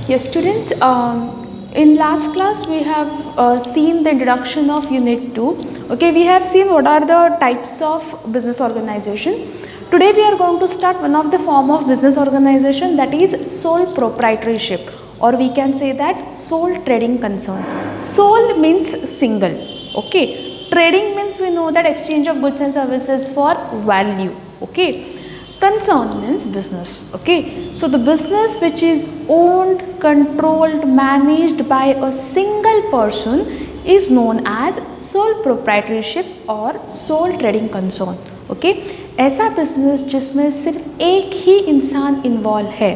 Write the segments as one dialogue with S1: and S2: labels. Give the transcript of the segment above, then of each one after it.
S1: Yes, students, in last class we have seen the introduction of Unit 2. Okay, we have seen what are the types of business organization. Today we are going to start one of the form of business organization, that is sole proprietorship, or we can say that sole trading concern. Sole means single. Okay, trading means we know that exchange of goods and services for value. Okay. Concern means business. Okay, so the business which is owned, controlled, managed by a single person is known as sole proprietorship or sole trading concern. Okay, ऐसा business जिसमें सिर्फ एक ही इंसान involve है,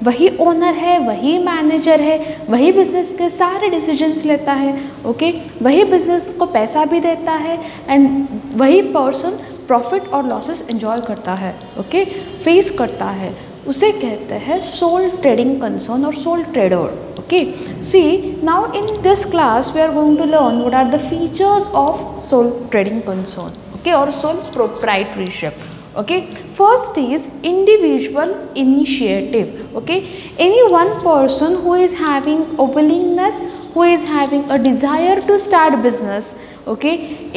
S1: वही owner है, वही manager है, वही बिजनेस के सारे डिसीजंस लेता है. ओके, वही बिजनेस को पैसा भी देता है एंड वही पर्सन प्रॉफिट और लॉसेस एंजॉय करता है. ओके, फेस करता है, उसे कहते हैं सोल ट्रेडिंग कंसर्न और sole trader. Okay, see now in this class we are going to learn what are the features of sole trading concern. Okay, और sole proprietorship. Okay, first is individual initiative. Okay, any one person who is having a willingness, who is having a desire to start business. Okay,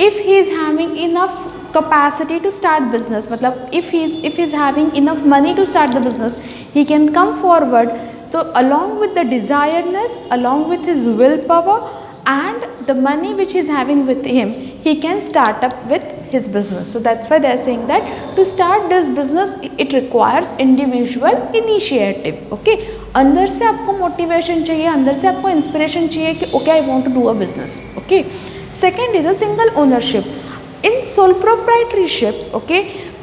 S1: if he is having enough capacity to start business, matlab if he is having enough money to start the business, he can come forward. So along with the desireness, along with his willpower and the money which he is having with him, he can start up with his business. So that's why they are saying that to start this business it requires individual initiative. Okay, अंदर से आपको motivation चाहिए, अंदर से आपको inspiration चाहिए कि okay I want to do a business. Okay, second is a single ownership. In sole proprietorship, okay,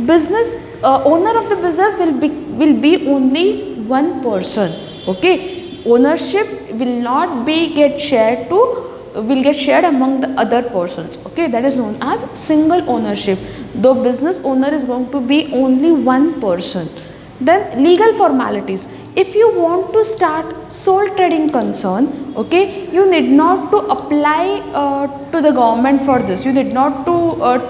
S1: business owner of the business will be only one person. Okay, ownership will not be will get shared among the other persons. Okay, that is known as single ownership. The business owner is going to be only one person. Then legal formalities. If you want to start sole trading concern, okay, you need not to apply to the government for this. You need not to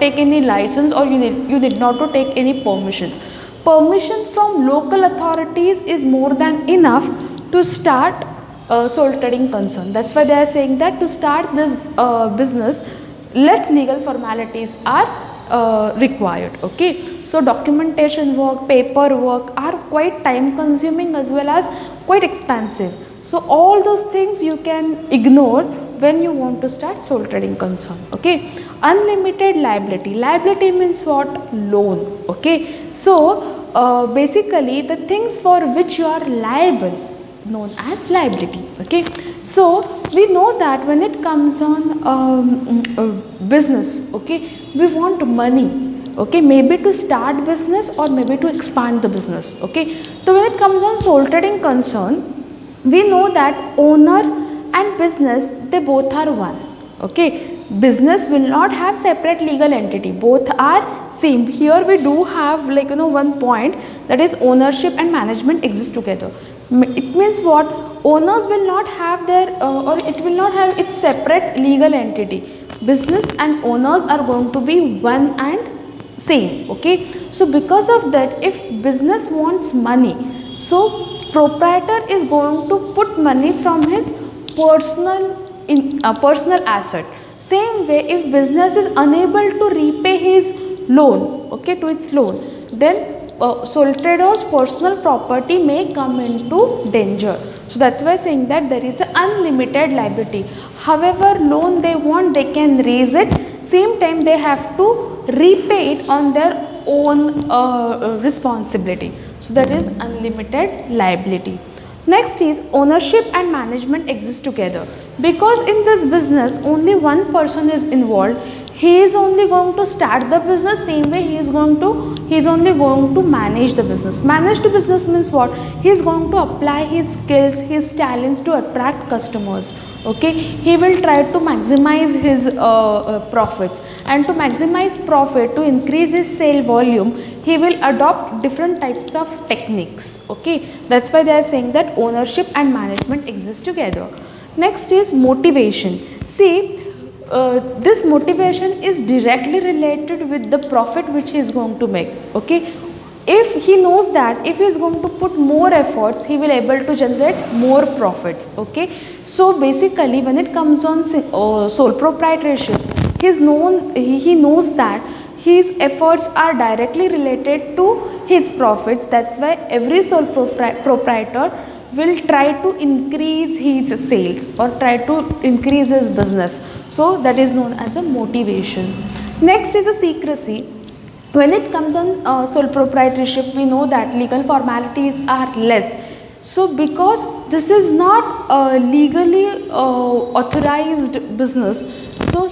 S1: take any license, or you need not to take any permissions. Permission from local authorities is more than enough to start sole trading concern. That's why they are saying that to start this business, less legal formalities are required. Okay, so documentation work, paperwork are quite time consuming as well as quite expensive. So all those things you can ignore when you want to start sole trading concern. Okay, unlimited liability. Liability means what? Loan. Okay, so basically the things for which you are liable known as liability. Okay, so we know that when it comes on business, okay, we want money. Okay, maybe to start business or maybe to expand the business. Okay, so when it comes on sole trading concern, we know that owner and business, they both are one. Okay, business will not have separate legal entity, both are same. Here we do have one point, that is ownership and management exist together. It means what? Owners will not have their or it will not have its separate legal entity. Business and owners are going to be one and same. Okay, so because of that, if business wants money, so proprietor is going to put money from his personal asset. Same way, if business is unable to repay his loan, okay, to its loan, then sole trader's personal property may come into danger. So that's why saying that there is an unlimited liability. However loan they want, they can raise it. Same time they have to repay it on their own responsibility. So that is unlimited liability. Next is ownership and management exist together. Because in this business only one person is involved, he is only going to start the business. Same way he is only going to manage the business. Manage the business means what? He is going to apply his skills, his talents to attract customers. Okay, he will try to maximize his profits, and to maximize profit, to increase his sale volume, he will adopt different types of techniques. Okay, that's why they are saying that ownership and management exist together. Next is motivation. See, this motivation is directly related with the profit which he is going to make. Okay, if he knows that if he is going to put more efforts, he will able to generate more profits. Okay, so basically when it comes on sole proprietorship, he knows that his efforts are directly related to his profits. That's why every sole proprietor will try to increase his sales or try to increase his business. So that is known as a motivation. Next is a secrecy. When it comes on sole proprietorship, we know that legal formalities are less. So because this is not a legally authorized business, so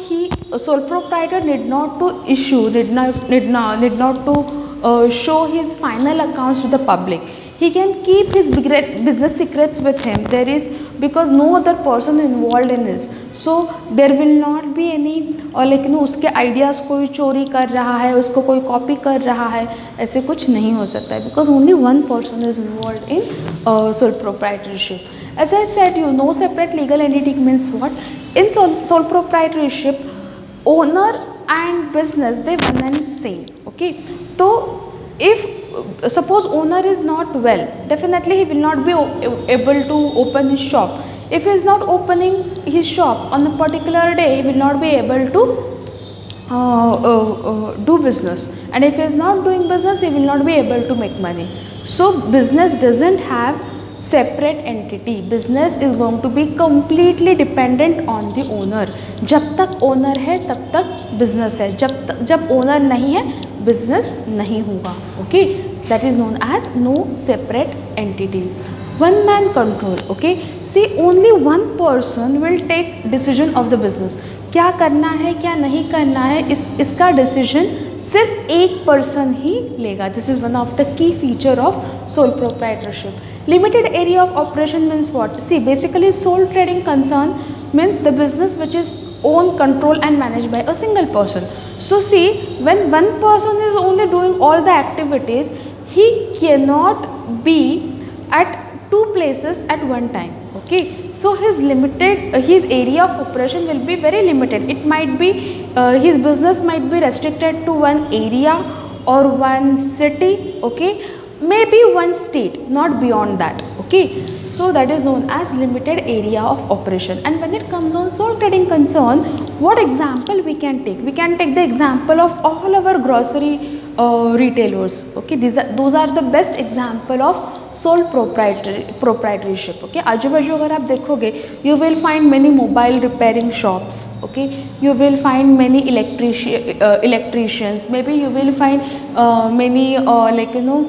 S1: sole proprietor need not to issue, need not to show his final accounts to the public. He can keep his business secrets with him. There is, because no other person involved in this, so there will not be any और लेकिन उसके ideas कोई चोरी कर रहा है, उसको कोई कॉपी कर रहा है, ऐसे कुछ नहीं हो सकता है, because only one person is involved in sole proprietorship. As I said, you know, separate legal entity means what? In sole proprietorship, owner and business, they one and same. Okay, so if suppose owner is not well, definitely he will not be able to open his shop. If he is not opening his shop on a particular day, he will not be able to do business, and if he is not doing business, he will not be able to make money. So business doesn't have separate entity. Business is going to be completely dependent on the owner. जब तक owner है तब तक business है, जब owner नहीं है business नहीं होगा. Okay, that is known as no separate entity. One man control. Okay, see, only one person will take decision of the business. क्या करना है क्या नहीं करना है, इसका डिसीजन सिर्फ एक पर्सन ही लेगा. This is one of the key feature of sole proprietorship. Limited area of operation means what? See, basically sole trading concern means the business which is owned, controlled and managed by a single person. So see, when one person is only doing all the activities, he cannot be at two places at one time. Okay, so his area of operation will be very limited. It might be his business might be restricted to one area or one city. Okay, maybe one state, not beyond that. Okay, so that is known as limited area of operation. And when it comes on sole trading concern, what example we can take? We can take the example of all our grocery retailers. Okay, those are the best example of sole proprietorship. Okay, आजू बाजू अगर आप देखोगे, you will find many mobile repairing shops. Okay, you will find many electricians. Maybe you will find many like you know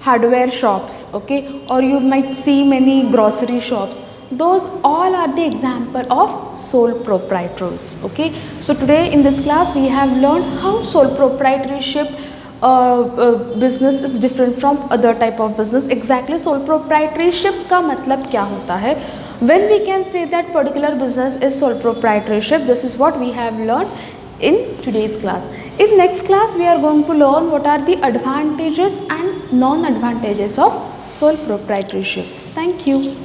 S1: hardware shops. Okay, or you might see many grocery shops. Those all are the example of sole proprietors. Okay, so today in this class we have learned how sole proprietorship business is different from other type of business. Exactly sole proprietorship का मतलब क्या होता है? When we can say that particular business is sole proprietorship, this is what we have learned in today's class. In next class we are going to learn what are the advantages and non-advantages of sole proprietorship. Thank you.